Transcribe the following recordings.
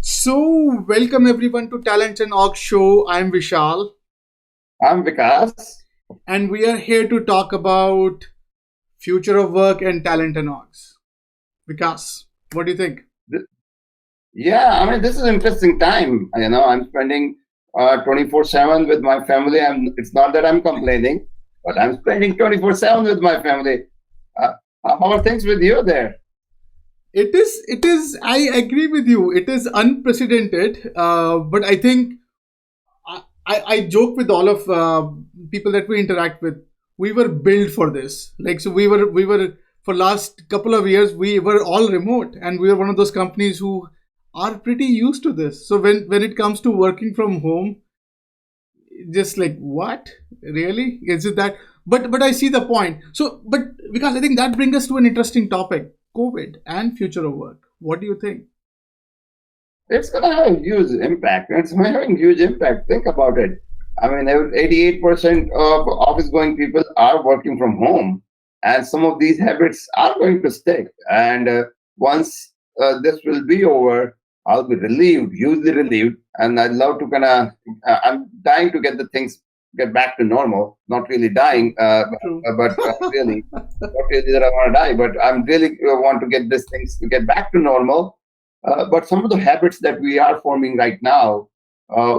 So, welcome everyone to Talent and Org Show. I'm Vishal, I'm Vikas. and we are here to talk about future of work and talent and orgs. Vikas, what do you think? Th- Yeah, I mean, this is an interesting time. I'm spending 24/7 with my family. It's not that I'm complaining, but I'm spending 24/7 with my family. Uh, how are things with you there? I agree with you. It is unprecedented, but I think I joke with all of people that we interact with. We were built for this. We were for last couple of years. We were all remote, and we are one of those companies who are pretty used to this. So when it comes to working from home, just like what really is it that? But I see the point. So but because I think that brings us to an interesting topic: COVID and future of work. What do you think? It's going to have a huge impact. It's having huge impact. Think about it. I mean, 88% of office-going people are working from home, and some of these habits are going to stick. And once this will be over, I'll be relieved, hugely relieved, and I'd love to kind of. I'm dying to get the things get back to normal. Not really dying, True. but really, not really that I want to die, but I'm really want to get these things to get back to normal. But some of the habits that we are forming right now,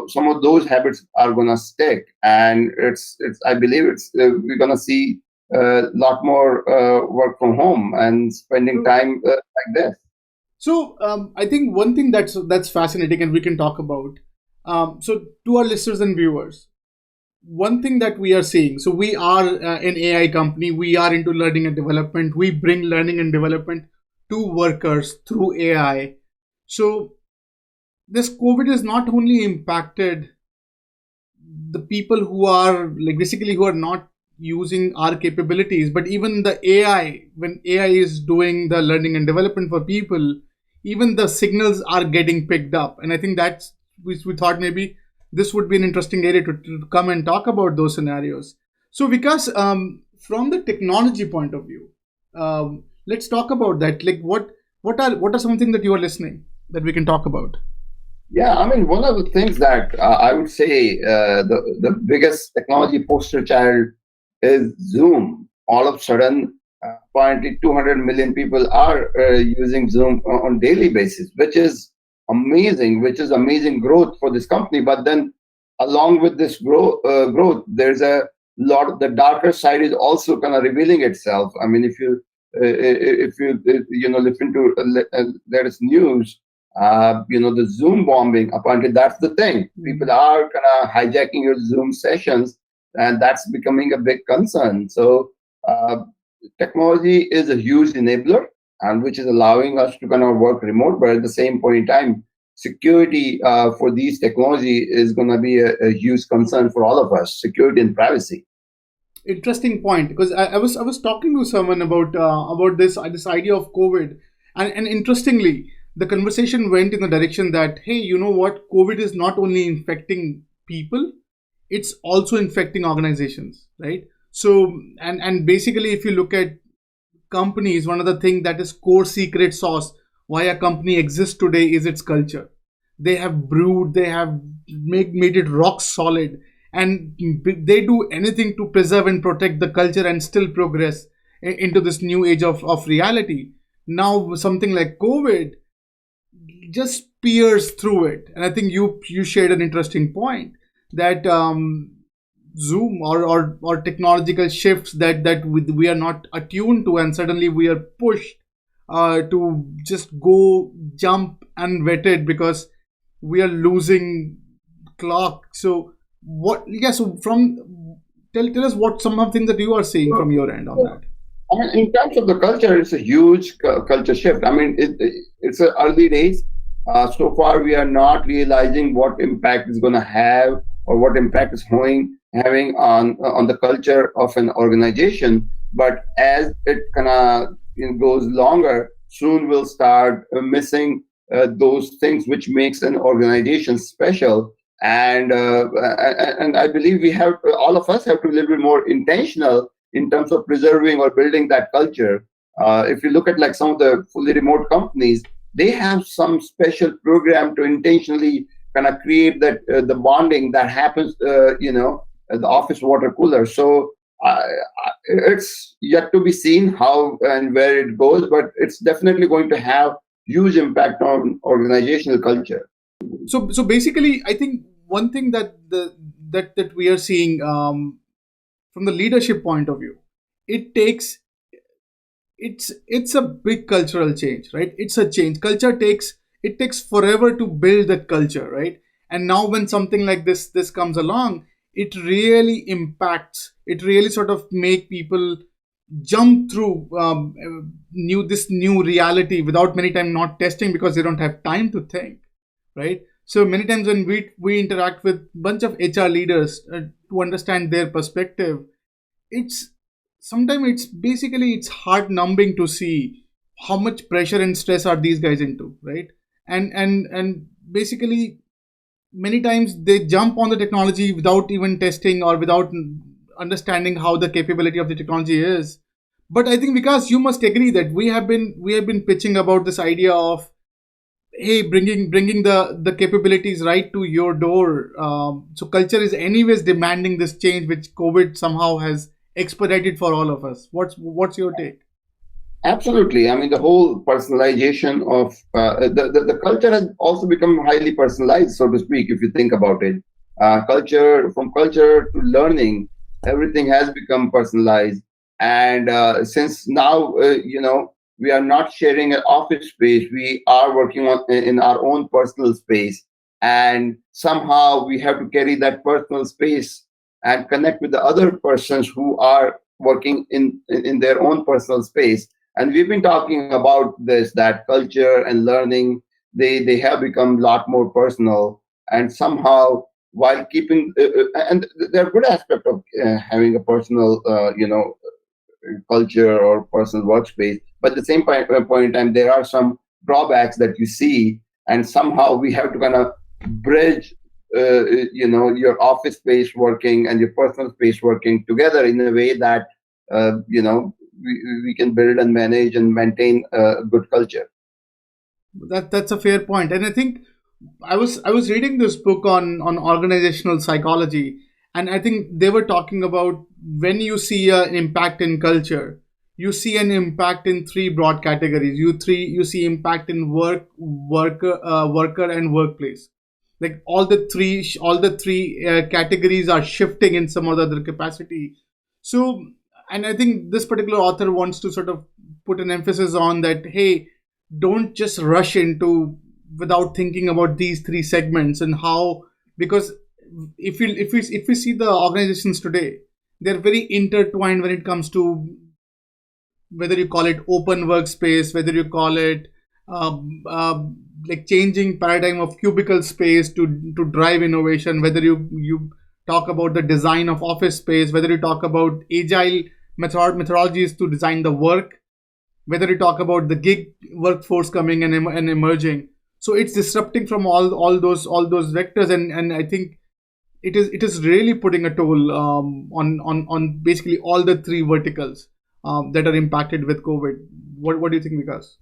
some of those habits are going to stick, and it's. I believe we're going to see a lot more work from home and spending True. time like this. So I think one thing that's fascinating, and we can talk about. So to our listeners and viewers, one thing that we are seeing. So we are an AI company. We are into learning and development. We bring learning and development to workers through AI. So this COVID has not only impacted the people who are like basically who are not using our capabilities, but even the AI, when AI is doing the learning and development for people, even the signals are getting picked up. And I think that's we thought maybe this would be an interesting area to come and talk about those scenarios. So because from the technology point of view, let's talk about that. Like what are something that you are listening that we can talk about? Yeah, I mean, one of the things that I would say the biggest technology poster child is Zoom. All of a sudden, apparently 200 million people are using Zoom on daily basis, which is amazing growth for this company. But then, along with this growth, there's a lot of the darker side is also kind of revealing itself. I mean, if you listen to latest news, the Zoom bombing, apparently that's the thing. People are kind of hijacking your Zoom sessions, and that's becoming a big concern. So, uh, technology is a huge enabler, and which is allowing us to kind of work remote, but at the same point in time, security for these technology is going to be a huge concern for all of us, security and privacy. Interesting point, because I was talking to someone about this idea of COVID, and interestingly, the conversation went in the direction that, hey, you know what, COVID is not only infecting people, it's also infecting organizations, right? So and basically, if you look at companies, one of the things that is core secret sauce why a company exists today is its culture. They have brewed, they have made it rock solid, and they do anything to preserve and protect the culture and still progress into this new age of reality. Now something like COVID just peers through it, and I think you shared an interesting point that Zoom or technological shifts that we are not attuned to, and suddenly we are pushed to just go jump unvetted because we are losing clock. So what? Yeah. So tell us what some of things that you are seeing from your end on that. I mean, in terms of the culture, it's a huge culture shift. I mean, it's a early days. So far, we are not realizing what impact is going to have or what impact is having on the culture of an organization. But as it kind of goes longer, soon we'll start missing those things which makes an organization special. And I believe we have all of us have to be a little bit more intentional in terms of preserving or building that culture. If you look at like some of the fully remote companies, they have some special program to intentionally kind of create that the bonding that happens, at the office water cooler. So it's yet to be seen how and where it goes, but it's definitely going to have huge impact on organizational culture. So basically, I think one thing that we are seeing, from the leadership point of view, it takes it's a big cultural change, right? It's a change. It takes forever to build that culture, right? And now when something like this comes along, it really sort of make people jump through new reality without many time not testing, because they don't have time to think, right? So many times when we interact with bunch of HR leaders to understand their perspective, it's sometimes it's heart numbing to see how much pressure and stress are these guys into, right? And basically many times they jump on the technology without even testing or without understanding how the capability of the technology is. But I think, because you must agree that we have been pitching about this idea of, hey, bringing the capabilities right to your door. So culture is anyways demanding this change, which COVID somehow has expedited for all of us. What's your take? Absolutely. I mean, the whole personalization of the culture has also become highly personalized, so to speak, if you think about it. Culture to learning, everything has become personalized. And since now, we are not sharing an office space, we are working in our own personal space. And somehow we have to carry that personal space and connect with the other persons who are working in their own personal space. And we've been talking about this, that culture and learning, they have become a lot more personal. And somehow, while keeping and there are good aspects of having a personal culture or personal workspace, but at the same point in time, there are some drawbacks that you see. And somehow we have to kind of bridge your office space working and your personal space working together in a way that we can build and manage and maintain a good culture. That's a fair point, and I think I was reading this book on organizational psychology, and I think they were talking about, when you see an impact in culture, you see an impact in three broad categories. You see impact in worker and workplace. Like all the three categories are shifting in some or the other capacity. So, and I think this particular author wants to sort of put an emphasis on that. Hey, don't just rush into without thinking about these three segments and how, because if we see the organizations today, they're very intertwined when it comes to whether you call it open workspace, whether you call it like changing paradigm of cubicle space to drive innovation, whether you talk about the design of office space, whether you talk about agile methodologies to design the work, whether you talk about the gig workforce coming and emerging. So it's disrupting from all those vectors, and I think it is really putting a toll on basically all the three verticals that are impacted with COVID. What do you think, Vikas?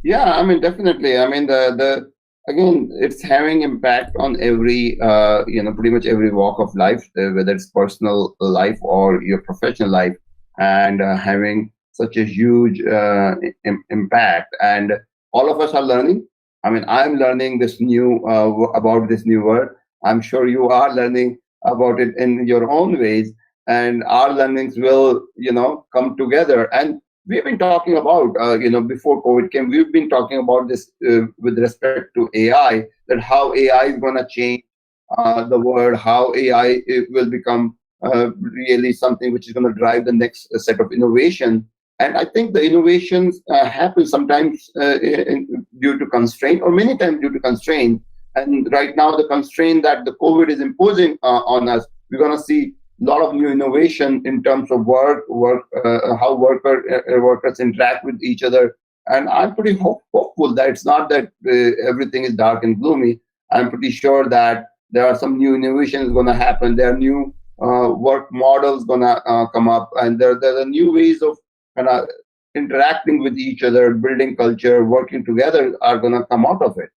Yeah, I mean, definitely. I mean, the again, it's having impact on every, pretty much every walk of life, whether it's personal life or your professional life, and having such a huge impact. And all of us are learning. I mean, I'm learning this about this new word. I'm sure you are learning about it in your own ways, and our learnings will, come together. And we've been talking about, before COVID came, we've been talking about this with respect to AI, that how AI is going to change the world, how AI will become really something which is going to drive the next set of innovation. And I think the innovations happen sometimes due to constraint, or many times due to constraint. And right now, the constraint that the COVID is imposing on us, we're going to see a lot of new innovation in terms of how workers interact with each other. And I'm pretty hopeful that it's not that everything is dark and gloomy. I'm pretty sure that there are some new innovations going to happen. There are new work models going to come up, and there are new ways of kind of interacting with each other, building culture, working together are going to come out of it.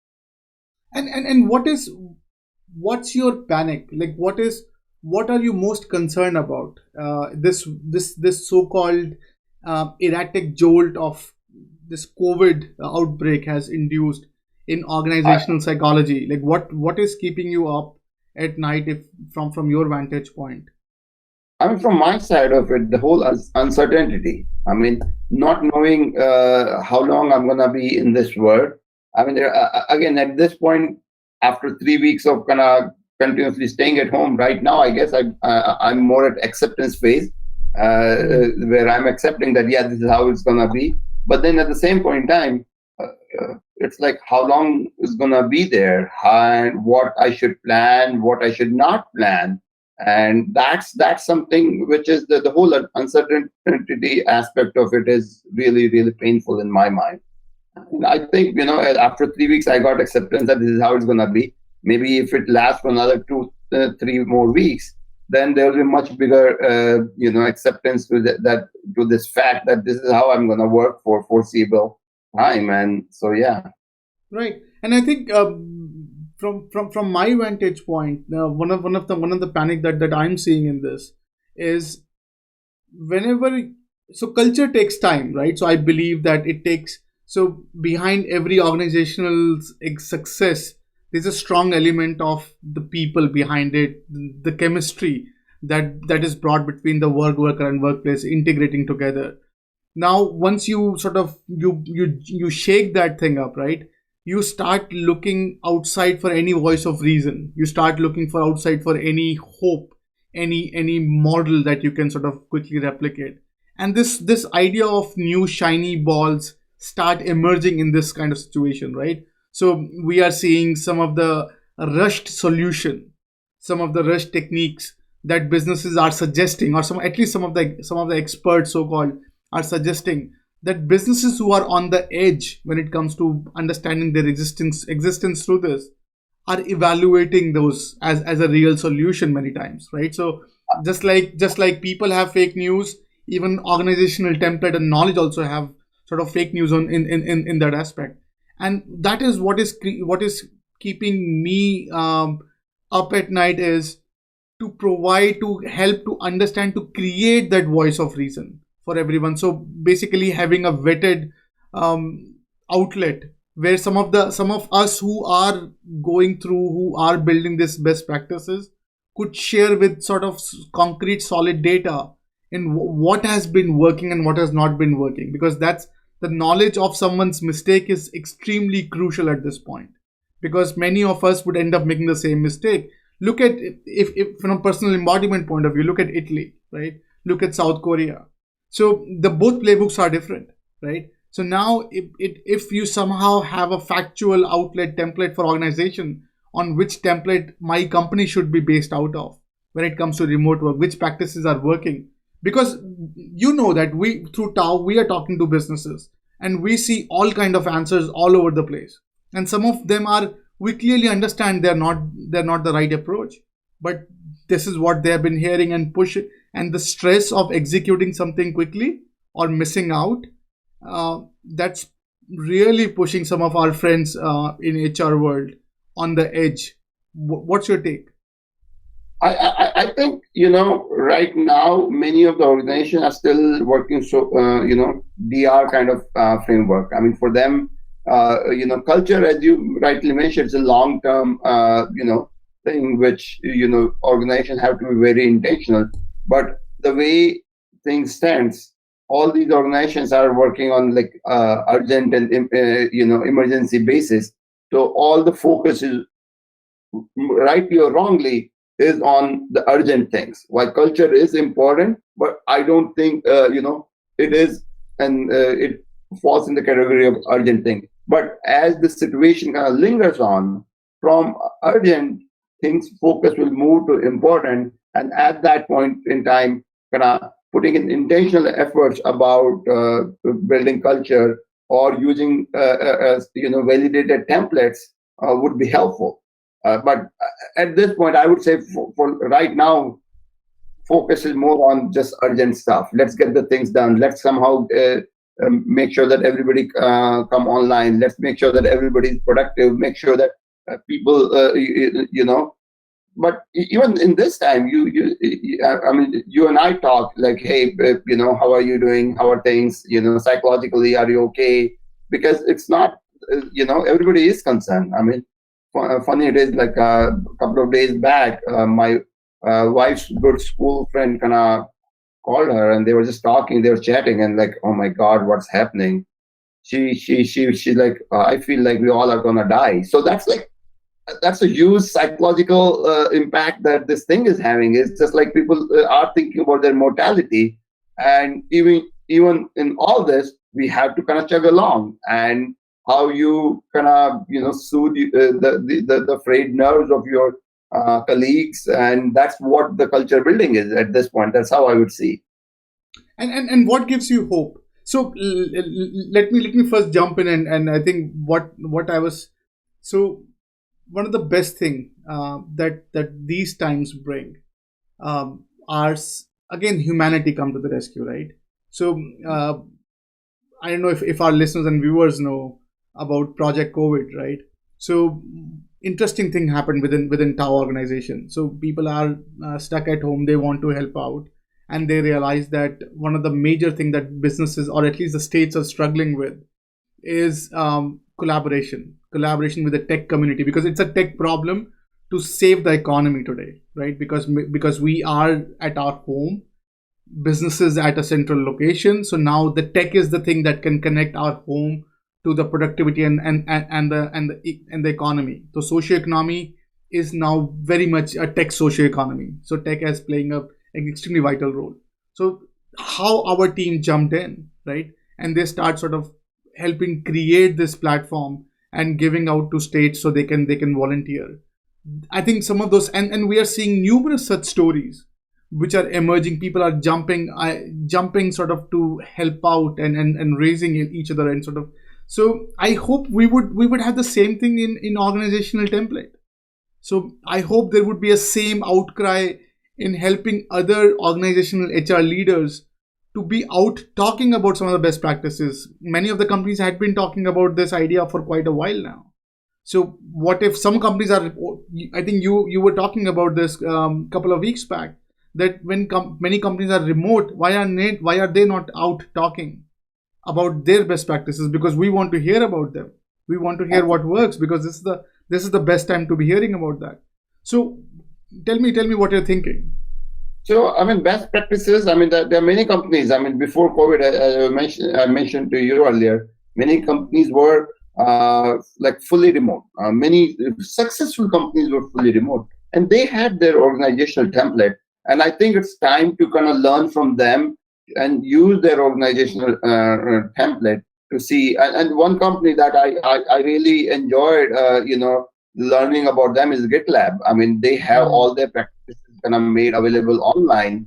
And what's your panic? Like what are you most concerned about? This so-called erratic jolt of this COVID outbreak has induced in I, organizational psychology. Like what is keeping you up at night, if from your vantage point? I mean, from my side of it, the whole uncertainty. I mean, not knowing how long I'm going to be in this world. I mean, again, at this point, after 3 weeks of kind of continuously staying at home, right now, I guess I'm more at acceptance phase, where I'm accepting that, yeah, this is how it's going to be. But then at the same point in time, it's like how long is going to be there, and what I should plan, what I should not plan, and that's something which is the whole uncertainty aspect of it is really really painful in my mind. And I think, after 3 weeks I got acceptance that this is how it's going to be. Maybe if it lasts for another 2 3 more weeks, then there will be much bigger acceptance to that to this fact that this is how I'm going to work for foreseeable time. And so yeah. Right, and I think from my vantage point, one of the panic that I'm seeing in this is whenever, so culture takes time, right? So I believe that it takes, so behind every organizational success there's a strong element of the people behind it, the chemistry that is brought between the worker and workplace integrating together. Now once you sort of you shake that thing up, right, you start looking outside for any voice of reason, you start looking for outside for any hope, any model that you can sort of quickly replicate, and this idea of new shiny balls start emerging in this kind of situation, right? So we are seeing some of the rushed solution, some of the rushed techniques that businesses are suggesting, or some, at least some of the experts so called are suggesting, that businesses who are on the edge when it comes to understanding their existence through this are evaluating those as a real solution many times, right? So just like people have fake news, even organizational template and knowledge also have sort of fake news in that aspect, and that is what is keeping me up at night, is to provide, to help, to understand, to create that voice of reason for everyone. So basically having a vetted outlet where some of us who are going through, who are building this best practices, could share with sort of concrete solid data in what has been working and what has not been working, because that's the knowledge of someone's mistake is extremely crucial at this point, because many of us would end up making the same mistake. Look at, if from a personal embodiment point of view, look at Italy, right? Look at South Korea. So the both playbooks are different, right? So now if you somehow have a factual outlet template for organization, on which template my company should be based out of when it comes to remote work, which practices are working, because you know that we, through TAO, we are talking to businesses and we see all kind of answers all over the place, and some of them are, we clearly understand they're not the right approach, but this is what they have been hearing and push it, and the stress of executing something quickly or missing out, that's really pushing some of our friends in HR world on the edge. What's your take? I think, right now many of the organizations are still working DR kind of framework. I mean, for them, culture, as you rightly mentioned, it's a long term thing which organizations have to be very intentional. But the way things stands, all these organizations are working on like urgent and emergency basis. So all the focus is, rightly or wrongly, is on the urgent things. While culture is important, but I don't think it is, and it falls in the category of urgent thing. But as the situation kind of lingers on, from urgent things, focus will move to important, and at that point in time, kind of putting in intentional efforts about building culture or using validated templates would be helpful. But at this point, I would say for right now, focus is more on just urgent stuff. Let's get the things done. Let's somehow make sure that everybody come online. Let's make sure that everybody is productive. Make sure that people, but even in this time, I mean, you and I talk like, hey, how are you doing? How are things? Psychologically, are you okay? Because it's not, everybody is concerned. I mean, funny it is, like a couple of days back, my wife's good school friend kind of called her, and they were just talking, they were chatting, and like, oh my God, what's happening? She like, I feel like we all are gonna die. So that's a huge psychological impact that this thing is having. It's just like people are thinking about their mortality, and even in all this, we have to kind of chug along. And how you kind of soothe the frayed nerves of your colleagues, and that's what the culture building is at this point. That's how I would see. And what gives you hope? So let me first jump in, and I think what I was so one of the best thing that these times bring are again humanity come to the rescue, right? So I don't know if our listeners and viewers know about Project COVID, right? So interesting thing happened within TAO organization. So people are stuck at home, they want to help out, and they realize that one of the major thing that businesses or at least the states are struggling with is collaboration with the tech community, because it's a tech problem to save the economy today, right? Because we are at our home, businesses at a central location, so now the tech is the thing that can connect our home to the productivity and the economy. So socioeconomy is now very much a tech socioeconomy, so tech is playing an extremely vital role. So how our team jumped in, right, and they start sort of helping create this platform and giving out to states so they can volunteer. I think some of those, and we are seeing numerous such stories which are emerging. People are jumping sort of to help out and raising each other and sort of. So I hope we would have the same thing in organizational template. So I hope there would be a same outcry in helping other organizational HR leaders to be out talking about some of the best practices. Many of the companies had been talking about this idea for quite a while now. So what if some companies are, I think you were talking about this couple of weeks back, that when many companies are remote, why are they not out talking about their best practices? Because we want to hear about them. We want to hear what works, because this is the best time to be hearing about that. So tell me what you're thinking. So, I mean, best practices. I mean, there are many companies. I mean, before COVID, I mentioned to you earlier, many companies were like fully remote. Many successful companies were fully remote, and they had their organizational template. And I think it's time to kind of learn from them and use their organizational template to see. And one company that I really enjoyed, learning about them is GitLab. I mean, they have all their practices kind of made available online,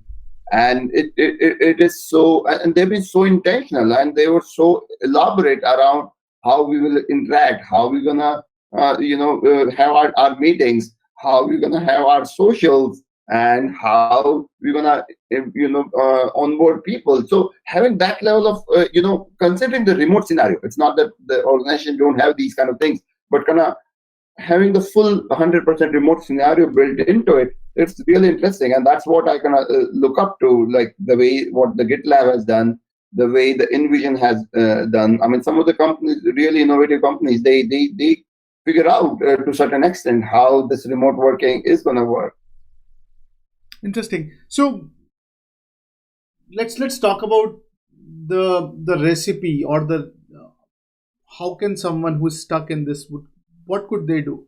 and it is so, and they've been so intentional, and they were so elaborate around how we will interact, how we're gonna have our meetings, how we're gonna have our socials, and how we're gonna onboard people. So having that level of considering the remote scenario, it's not that the organization don't have these kind of things, but kind of having the full 100% remote scenario built into it, it's really interesting. And that's what I kind of look up to, like the way what the GitLab has done, the way the InVision has done. I mean, some of the companies, really innovative companies, they figure out to a certain extent how this remote working is going to work. Interesting. So let's talk about the recipe, or the how can someone who's stuck in this, what could they do,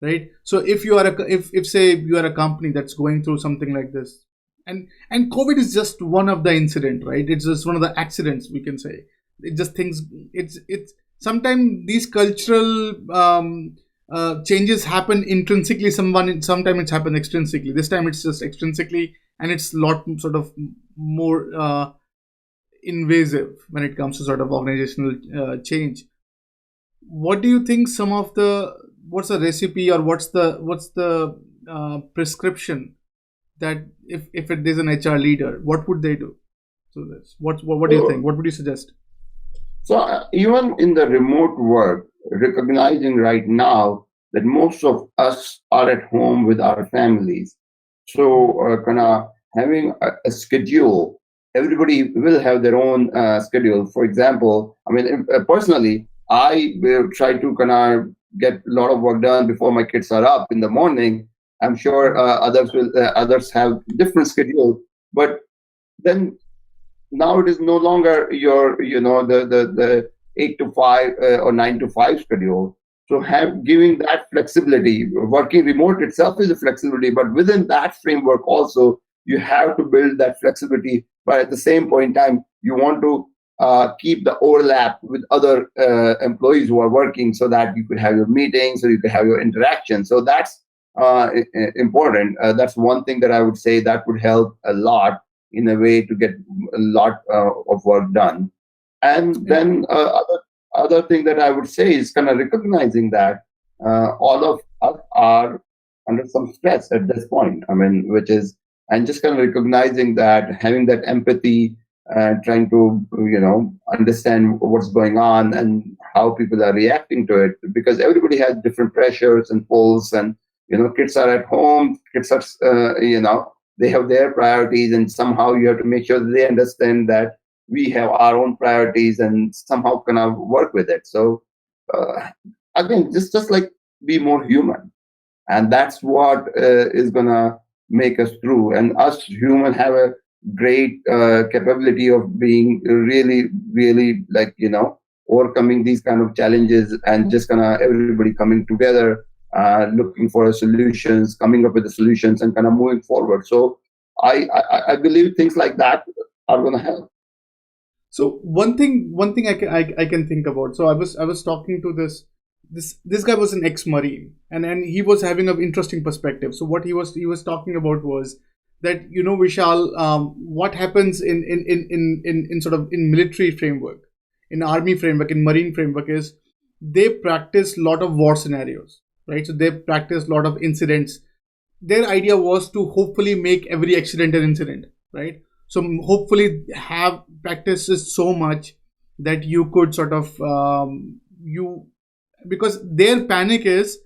right? So if you are if say you are a company that's going through something like this, and COVID is just one of the incident, right? It's just one of the accidents, we can say. It just things, it's sometimes these cultural changes happen intrinsically, sometimes it's happened extrinsically. This time it's just extrinsically, and it's a lot sort of more invasive when it comes to sort of organizational change. What do you think what's the recipe, or what's the prescription, that if there's an HR leader, what would they do? So what do you think? What would you suggest? So even in the remote work, recognizing right now that most of us are at home with our families. So kind of having a schedule, everybody will have their own schedule. For example, I mean, personally, I will try to kind of get a lot of work done before my kids are up in the morning. I'm sure others have different schedule, but then now it is no longer your the 8 to 5 or 9 to 5 schedule. So have giving that flexibility, working remote itself is a flexibility, but within that framework also you have to build that flexibility, but at the same point in time you want to keep the overlap with other employees who are working, so that you could have your meetings, so you could have your interaction. So that's important. That's one thing that I would say that would help a lot in a way to get a lot of work done. And Yeah. then other thing that I would say is kind of recognizing that all of us are under some stress at this point. I mean, which is, and just kind of recognizing that, having that empathy, trying to understand what's going on and how people are reacting to it, because everybody has different pressures and pulls, and kids are at home, kids are they have their priorities, and somehow you have to make sure that they understand that we have our own priorities and somehow kind of work with it. So uh, again, just like be more human, and that's what is gonna make us through. And us human have a great capability of being really, really, like overcoming these kind of challenges, and just kind of everybody coming together, looking for solutions, coming up with the solutions, and kind of moving forward. So I believe things like that are going to help. So one thing I can think about. So I was talking to this guy was an ex-marine, and he was having an interesting perspective. So what he was talking about was that, Vishal, what happens in sort of in military framework, in army framework, in marine framework, is they practice lot of war scenarios, right? So they practice lot of incidents. Their idea was to hopefully make every accident an incident, right? So hopefully have practices so much that you could sort of you because their panic is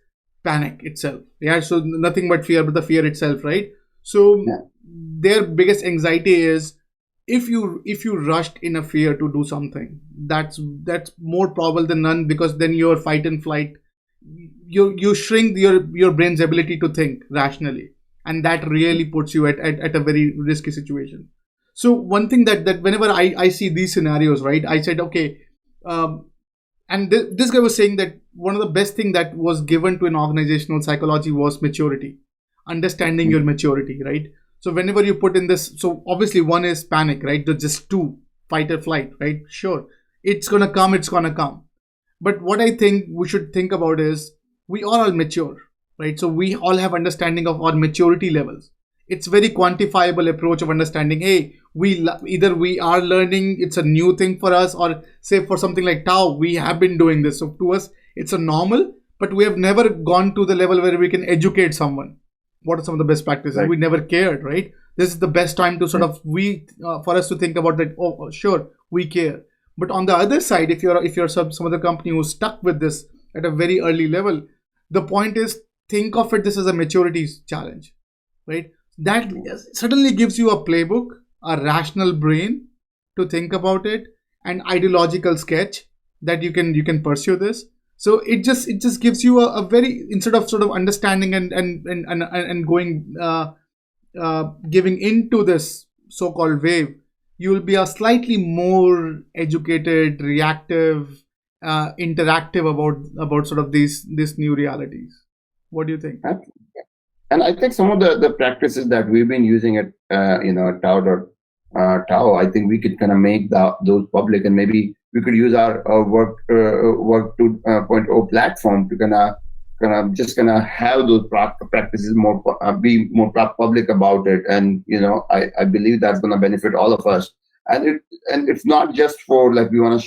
panic itself, yeah. So nothing but fear, but the fear itself, right? So Yeah. their biggest anxiety is, if you rushed in a fear to do something, that's more probable than none, because then your fight and flight, you shrink your brain's ability to think rationally, and that really puts you at a very risky situation. So one thing that whenever I see these scenarios, right, I said, okay, um, and this guy was saying that one of the best thing that was given to an organizational psychology was maturity, understanding your Mm. maturity, right? So whenever you put in this, so obviously one is panic, right? Just two, fight or flight, right? Sure, it's gonna come. But what I think we should think about is, we all are mature, right? So we all have understanding of our maturity levels. It's very quantifiable approach of understanding. Hey, either we are learning, it's a new thing for us, or say for something like Tao, we have been doing this. So to us, it's a normal, but we have never gone to the level where we can educate someone. What are some of the best practices? Right. We never cared, right? This is the best time to sort of for us to think about that. Oh, sure, we care. But on the other side, if you're some other company who's stuck with this at a very early level, the point is, think of it this as a maturity challenge, right? That suddenly gives you a playbook, a rational brain to think about it, an ideological sketch that you can pursue this. So it just gives you a very, instead of sort of understanding and going giving into this so-called wave, you will be a slightly more educated, reactive, interactive about sort of these new realities. What do you think? And I think some of the practices that we've been using at Tao, I think we could kind of make those public, and maybe we could use our work 2.0 platform to kind of just kind of have those practices more be more public about it. And I believe that's going to benefit all of us. And it's not just for, like, we want to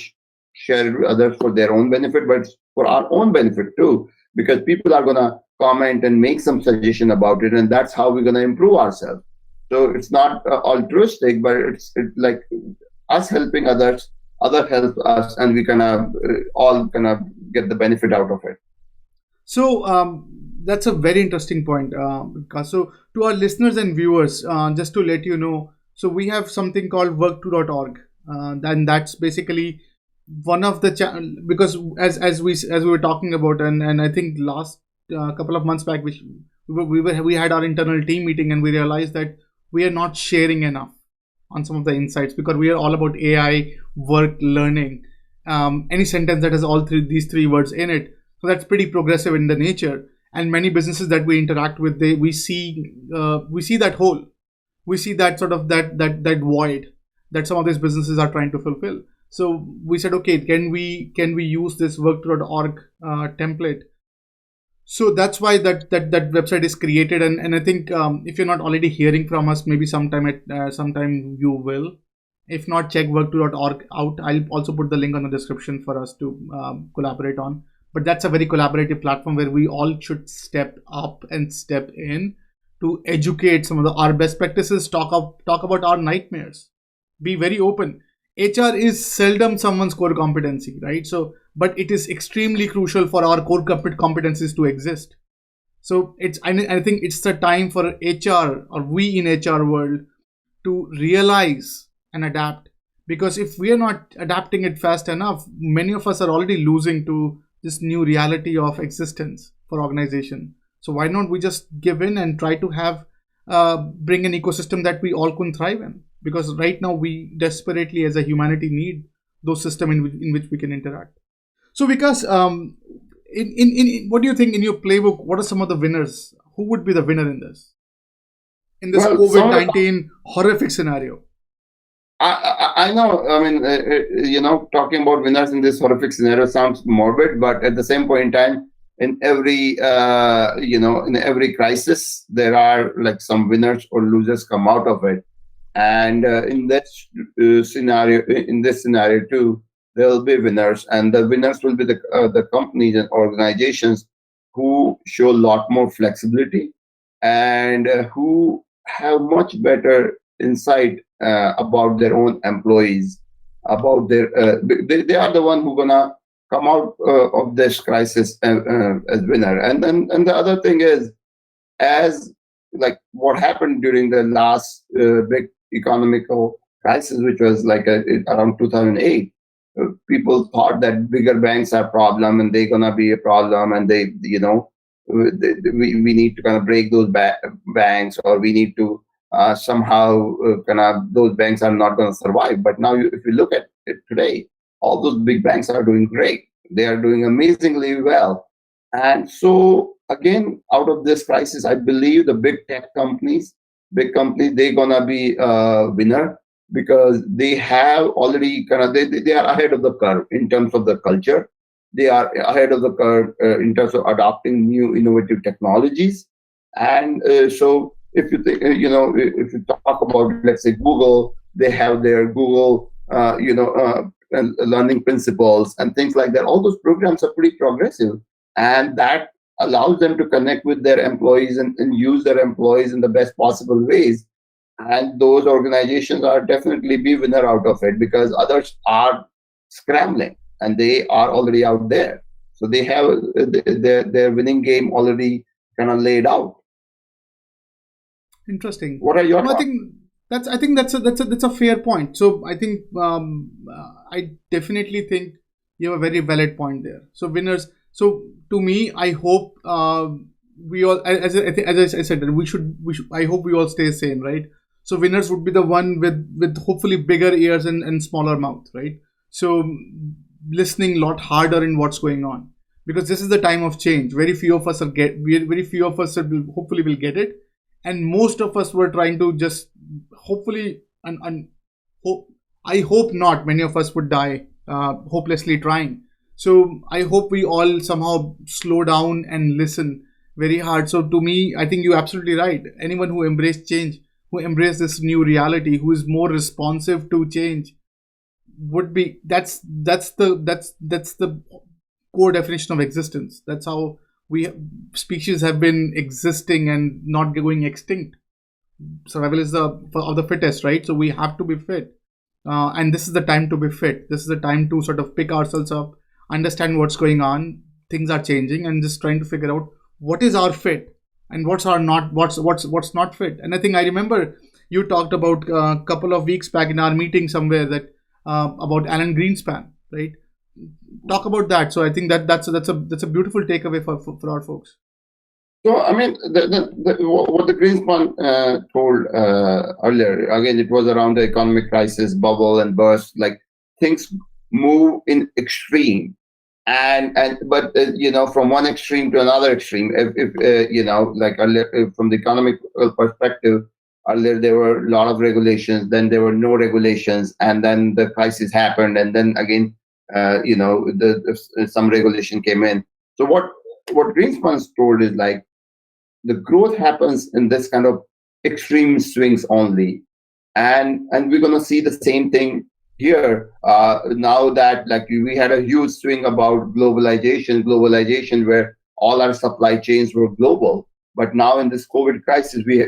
share it with others for their own benefit, but it's for our own benefit too, because people are going to comment and make some suggestion about it, and that's how we're going to improve ourselves. So it's not altruistic, but it's like us helping others other help us, and we kind of all kind of get the benefit out of it. So that's a very interesting point. Vikas. So to our listeners and viewers, just to let you know, so we have something called work2.org, and that's basically one of the because as we were talking about, and I think last couple of months back, which we had our internal team meeting, and we realized that we are not sharing enough on some of the insights, because we are all about AI, work, learning. Any sentence that has all these three words in it, so that's pretty progressive in the nature. And many businesses that we interact with, we see that hole, we see that sort of that void that some of these businesses are trying to fulfill. So we said, okay, can we use this work.org template? So that's why that website is created, and I think if you're not already hearing from us, maybe sometime you will. If not, check work2.org out. I'll also put the link on the description for us to collaborate on. But that's a very collaborative platform where we all should step up and step in to educate some of our best practices, talk about our nightmares, be very open. HR is seldom someone's core competency, right? So, but it is extremely crucial for our core competencies to exist. So I think it's the time for HR, or we in HR world, to realize and adapt. Because if we are not adapting it fast enough, many of us are already losing to this new reality of existence for organization. So why not we just give in and try to have bring an ecosystem that we all can thrive in? Because right now we desperately as a humanity need those systems in which we can interact. So Vikas, in what do you think in your playbook? What are some of the winners? Who would be the winner in this Well, COVID-19 horrific scenario? I know. I mean, talking about winners in this horrific scenario sounds morbid, but at the same point in time, in every in every crisis, there are like some winners or losers come out of it. And in this scenario too, there will be winners, and the winners will be the companies and organizations who show a lot more flexibility, and who have much better insight about their own employees, about they are the one who gonna come out of this crisis as winner. And the other thing is, as like what happened during the last big economical crisis, which was like around 2008, people thought that bigger banks are a problem and they're gonna be a problem, and we need to kind of break those banks, or we need to somehow kind of, those banks are not going to survive. But now, if you look at it today, all those big banks are doing great. They are doing amazingly well. And so again, out of this crisis, I believe the big companies, they're gonna be a winner, because they have already kind of they are ahead of the curve in terms of the culture. They are ahead of the curve in terms of adopting new innovative technologies. And so if you think, if you talk about, let's say, Google, they have their Google, learning principles and things like that. All those programs are pretty progressive, and that allows them to connect with their employees and use their employees in the best possible ways. And those organizations are definitely be winner out of it, because others are scrambling and they are already out there. So they have their winning game already kind of laid out. Interesting. What are your No, thoughts? I think that's a fair point. So I think I definitely think you have a very valid point there. So winners. So to me, I hope we all, as I said, that we should. I hope we all stay sane, right? So winners would be the one with hopefully bigger ears and smaller mouth, right? So listening a lot harder in what's going on, because this is the time of change. Very few of us will hopefully will get it, and most of us were trying to just hopefully and hope. I hope not. Many of us would die hopelessly trying. So I hope we all somehow slow down and listen very hard. So to me, I think you're absolutely right. Anyone who embraced change, who embraced this new reality, who is more responsive to change, would be that's the core definition of existence. That's how we species have been existing and not going extinct. Survival is of the fittest, right? So we have to be fit. and this is the time to be fit. This is the time to sort of pick ourselves up, understand what's going on. Things are changing, and just trying to figure out what is our fit and what's our not what's not fit. And I think I remember you talked about a couple of weeks back in our meeting somewhere that about Alan Greenspan, right? Talk about that. So I think that's a beautiful takeaway for our folks. So, I mean, what the Greenspan told earlier, again, it was around the economic crisis, bubble and burst, like things move in extreme. But from one extreme to another extreme, if like earlier, from the economic perspective, earlier there were a lot of regulations, then there were no regulations, and then the crisis happened, and then again, some regulation came in. So what Greenspan's told is like, the growth happens in this kind of extreme swings only, and we're going to see the same thing here now that like we had a huge swing about globalization where all our supply chains were global, but now in this COVID crisis we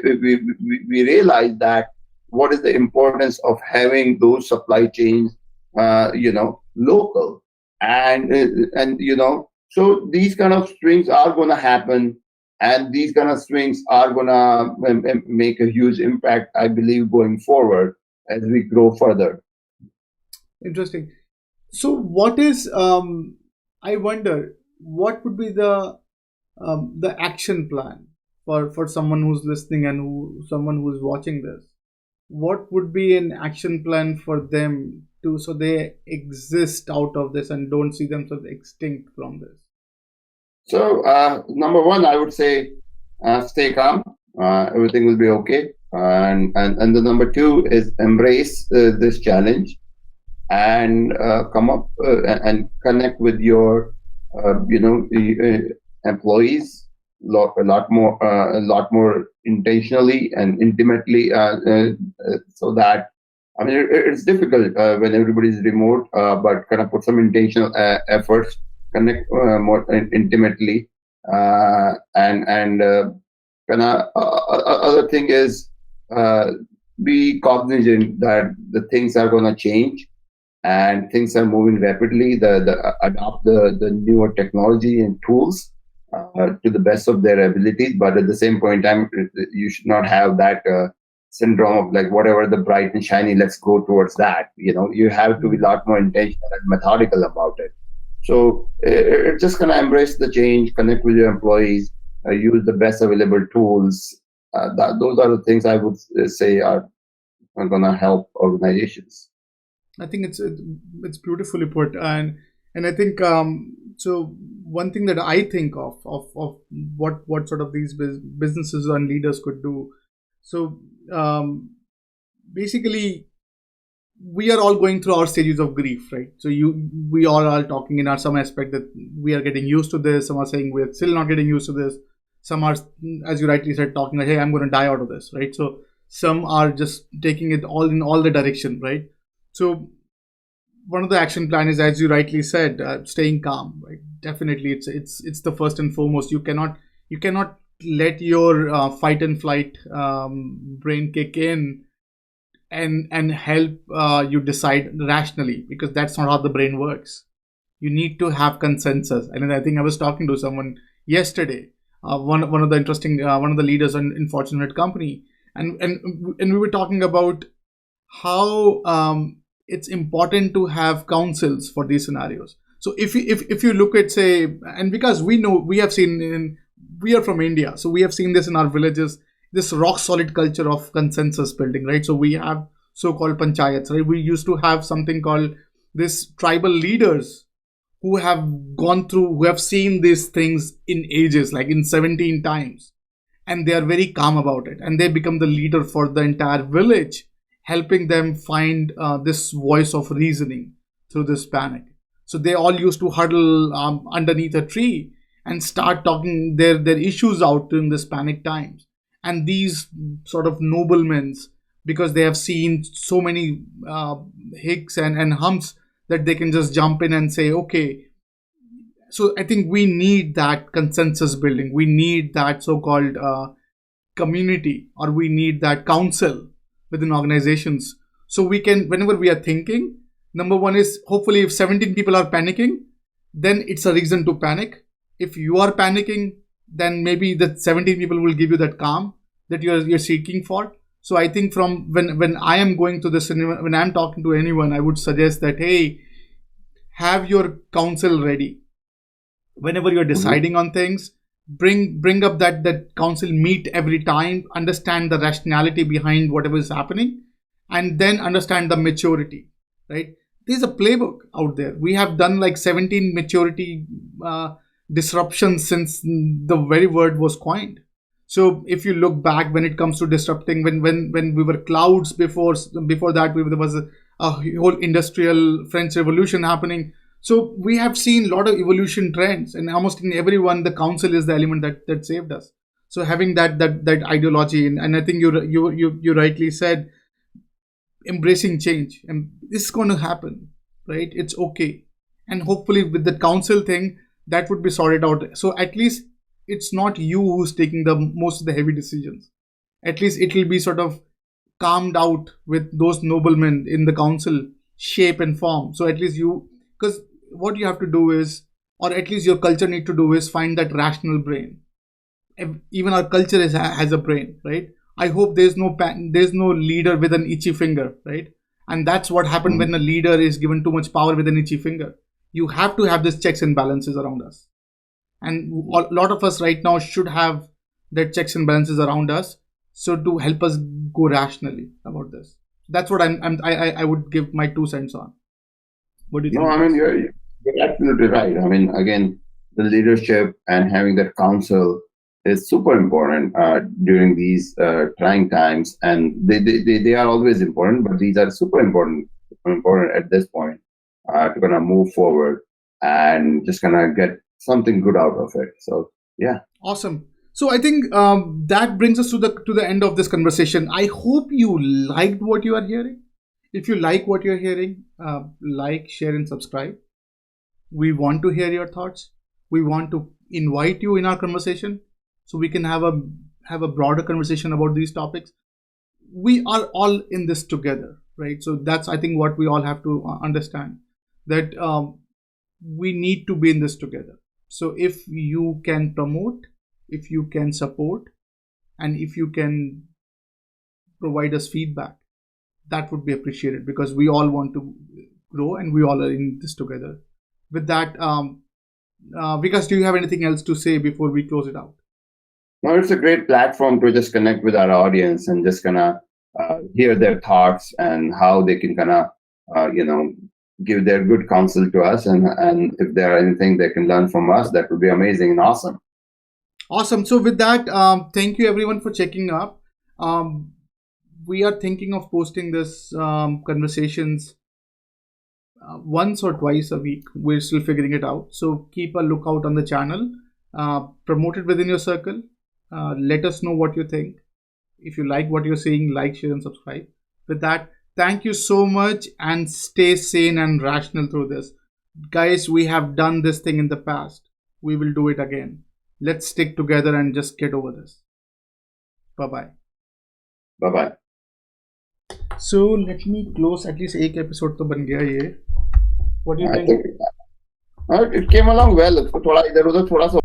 realized that what is the importance of having those supply chains local, and so these kind of swings are going to happen, and these kind of swings are going to make a huge impact, I believe, going forward as we grow further. Interesting. So what is I wonder what would be the action plan for someone who's listening and someone who's watching this? What would be an action plan for them to so they exist out of this and don't see themselves extinct from this? So, number one, I would say stay calm. Everything will be okay. And the number two is embrace this challenge and come up and connect with your, employees a lot more intentionally and intimately, so that, I mean, it's difficult when everybody's remote, but kind of put some intentional efforts, connect more intimately, and kind of other thing is be cognizant that the things are going to change and things are moving rapidly. Adopt the newer technology and tools to the best of their abilities, but at the same point in time, you should not have that syndrome of like whatever the bright and shiny, let's go towards that. You have to be a lot more intentional and methodical about it. So just kind of embrace the change, connect with your employees, use the best available tools. Those are the things I would say are going to help organizations. I think it's beautifully put, and I think so. One thing that I think of what sort of these businesses and leaders could do. So basically, we are all going through our stages of grief, right? So we all are talking in our some aspect that we are getting used to this. Some are saying we're still not getting used to this. Some are, as you rightly said, talking like, hey, I'm going to die out of this, right? So some are just taking it all in all the direction, right? So one of the action plan is, as you rightly said, staying calm, right? Definitely, it's the first and foremost. You cannot let your fight and flight brain kick in and help you decide rationally, because that's not how the brain works. You need to have consensus. And I think I was talking to someone yesterday, one of the interesting one of the leaders in Fortune 100 company, and we were talking about how it's important to have councils for these scenarios. So if you look at, say, and because we know, we have seen we are from India, so we have seen this in our villages, this rock solid culture of consensus building, right? So we have so-called panchayats, right? We used to have something called this tribal leaders who have gone through, who have seen these things in ages, like in 17 times, and they are very calm about it, and they become the leader for the entire village, helping them find this voice of reasoning through this panic. So they all used to huddle underneath a tree and start talking their issues out in this panic times. And these sort of noblemen, because they have seen so many hicks and humps, that they can just jump in and say, okay. So I think we need that consensus building. We need that so-called community, or we need that council within organizations, So we can, whenever we are thinking, number one is hopefully if 17 people are panicking, then it's a reason to panic. If you are panicking, then maybe the 17 people will give you that calm that you're seeking for. So I think from when I am going to this, and when I'm talking to anyone, I would suggest that, hey, have your counsel ready. Whenever you're Mhm. deciding on things, bring up that counsel meet every time, understand the rationality behind whatever is happening, and then understand the maturity, right? There's a playbook out there. We have done like 17 maturity disruptions since the very word was coined. So if you look back, when it comes to disrupting, when we were clouds before that, there was a whole industrial French Revolution happening. So we have seen a lot of evolution trends, and almost in everyone, the council is the element that saved us. So having that ideology, and I think you rightly said, embracing change, and this is going to happen, right? It's okay, and hopefully with the council thing, that would be sorted out. So at least it's not you who's taking the most of the heavy decisions. At least it will be sort of calmed out with those noblemen in the council shape and form. So at least you, because what you have to do is, or at least your culture need to do is find that rational brain. Even our culture has a brain, right? I hope there's no leader with an itchy finger, right? And that's what happened Mhm. when a leader is given too much power with an itchy finger. You have to have this checks and balances around us, and a lot of us right now should have that checks and balances around us, so to help us go rationally about this. That's what I would give my 2 cents on. What do you No, think, I mean Vikas? you're absolutely right. I mean, again, the leadership and having that council is super important during these trying times, and they are always important, but these are super important at this point to kind of move forward and just kind of get something good out of it. So yeah, Awesome. So I think that brings us to the end of this conversation. I hope you liked what you are hearing. If you like what you're hearing, like, share, and subscribe. We want to hear your thoughts. We want to invite you in our conversation, so we can have a broader conversation about these topics. We are all in this together, right? So that's, I think, what we all have to understand, that we need to be in this together. So if you can promote, if you can support, and if you can provide us feedback, that would be appreciated, because we all want to grow and we all are in this together. With that, Vikas, do you have anything else to say before we close it out? no, it's a great platform to just connect with our audience and just kind of hear their thoughts and how they can kind of you know give their good counsel to us, and if there are anything they can learn from us, that would be amazing and awesome. Awesome. So with that, thank you everyone for checking up. Um, we are thinking of posting this conversations once or twice a week. We're still figuring it out. So keep a lookout on the channel. Promote it within your circle. Let us know what you think. If you like what you're seeing, like, share, and subscribe. With that, thank you so much, and stay sane and rational through this. Guys, we have done this thing in the past. We will do it again. Let's stick together and just get over this. Bye bye. Bye bye. So let me close. At least एक episode तो बन गया ये. What do you I think? think it came along well. इसको थोड़ा इधर उधर थोड़ा सा